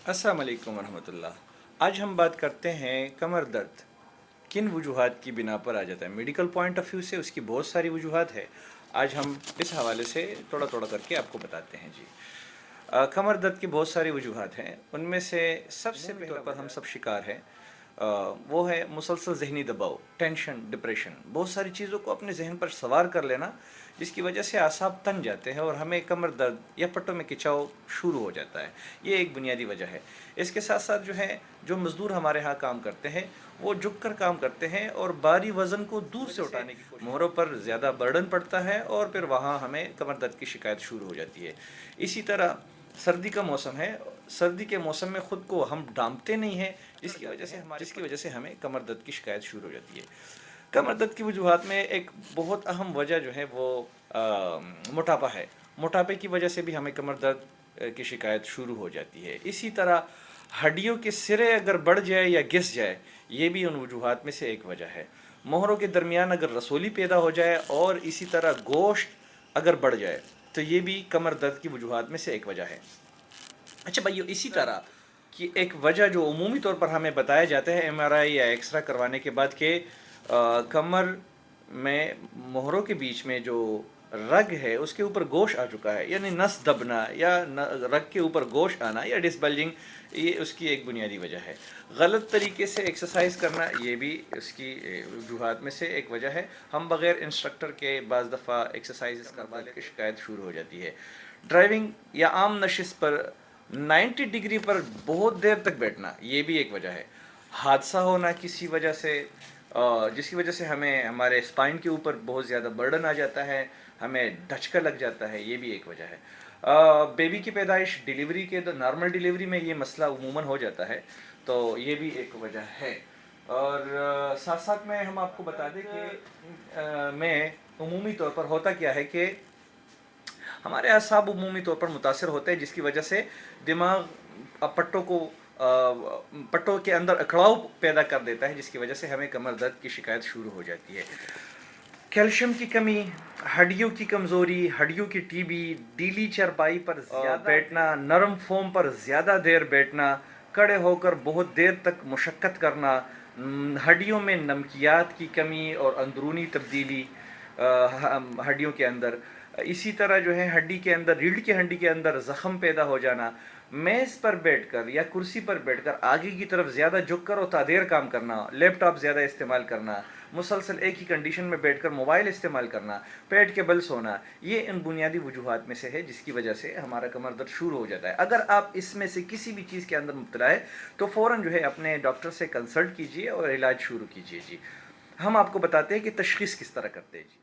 अस्सलाम वालेकुम वरहमतुल्लाह। आज हम बात करते हैं कमर दर्द किन वजूहात की बिना पर आ जाता है। मेडिकल पॉइंट ऑफ व्यू से उसकी बहुत सारी वजूहात है। आज हम इस हवाले से थोड़ा थोड़ा करके आपको बताते हैं जी। कमर दर्द की बहुत सारी वजूहात हैं। उनमें से सबसे पहले पर हम सब शिकार हैं, वो है मुसलसल ज़हनी दबाव, टेंशन, डिप्रेशन। बहुत सारी चीज़ों को अपने जहन पर सवार कर लेना, जिसकी वजह से आसाब तन जाते हैं और हमें कमर दर्द या पट्टों में खिंचाव शुरू हो जाता है। ये एक बुनियादी वजह है। इसके साथ साथ जो मज़दूर हमारे यहाँ काम करते हैं, वो झुक कर काम करते हैं और भारी वज़न को दूर से उठाने की कोशिश, मोहरों पर ज़्यादा बर्डन पड़ता है और फिर वहाँ हमें कमर दर्द की शिकायत शुरू हो जाती है। इसी तरह सर्दी का मौसम है, सर्दी के मौसम में ख़ुद को हम डांपते नहीं हैं, जिसकी वजह से हमें कमर दर्द की शिकायत शुरू हो जाती है। कमर दर्द की वजूहात में एक बहुत अहम वजह जो है वो मोटापा है। मोटापे की वजह से भी हमें कमर दर्द की शिकायत शुरू हो जाती है। इसी तरह हड्डियों के सिरे अगर बढ़ जाए या घिस जाए, ये भी उन वजूहात में से एक वजह है। मोहरों के दरमियान अगर रसोली पैदा हो जाए और इसी तरह गोश्त अगर बढ़ जाए, तो ये भी कमर दर्द की वजूहात में से एक वजह है। अच्छा भाइयों, इसी तरह की एक वजह जो उमूमी तौर पर हमें बताया जाता है MRI या एक्सरा करवाने के बाद कि कमर में मोहरों के बीच में जो रग है उसके ऊपर गोश आ चुका है, यानी नस दबना या रग के ऊपर गोश आना या डिसबल्जिंग, ये उसकी एक बुनियादी वजह है। गलत तरीके से एक्सरसाइज करना, ये भी उसकी वजूहात में से एक वजह है। हम बग़ैर इंस्ट्रक्टर के बाज़ दफ़ा एक्सरसाइज करवाने की शिकायत शुरू हो जाती है। ड्राइविंग या आम नशिश पर 90 डिग्री पर बहुत देर तक बैठना, ये भी एक वजह है। हादसा होना किसी वजह से, जिसकी वजह से हमें हमारे स्पाइन के ऊपर बहुत ज़्यादा बर्डन आ जाता है, हमें धचका लग जाता है, ये भी एक वजह है। बेबी की पैदाइश, डिलीवरी के नॉर्मल डिलीवरी में ये मसला उमूमन हो जाता है, तो ये भी एक वजह है। और साथ साथ में हम आपको बता दें कि में उमूमी तौर पर होता क्या है कि हमारे असाब उमूमी तौर पर मुतासर होते हैं, जिसकी वजह से दिमाग पट्टों के अंदर अकड़ाव पैदा कर देता है, जिसकी वजह से हमें कमर दर्द की शिकायत शुरू हो जाती है। कैल्शियम की कमी, हड्डियों की कमज़ोरी, हड्डियों की टीबी, डीली चरपाई पर बैठना, नरम फोम पर ज़्यादा देर बैठना, खड़े होकर बहुत देर तक मुशक्क़त करना, हड्डियों में नमकियात की कमी और अंदरूनी तब्दीली हड्डियों के अंदर। इसी तरह हड्डी के अंदर, रीढ़ की हड्डी के अंदर ज़ख़म पैदा हो जाना, मेज़ पर बैठकर या कुर्सी पर बैठकर आगे की तरफ ज़्यादा झुककर और तादेर काम करना, लैपटॉप ज़्यादा इस्तेमाल करना, मुसलसल एक ही कंडीशन में बैठकर मोबाइल इस्तेमाल करना, पेट के बल सोना, ये इन बुनियादी वजूहात में से है जिसकी वजह से हमारा कमर दर्द शुरू हो जाता है। अगर आप इसमें से किसी भी चीज़ के अंदर मुब्तला है तो फ़ौरन अपने डॉक्टर से कंसल्ट कीजिए और इलाज शुरू कीजिए जी। हम आपको बताते हैं कि तशख़ीस किस तरह करते हैं जी।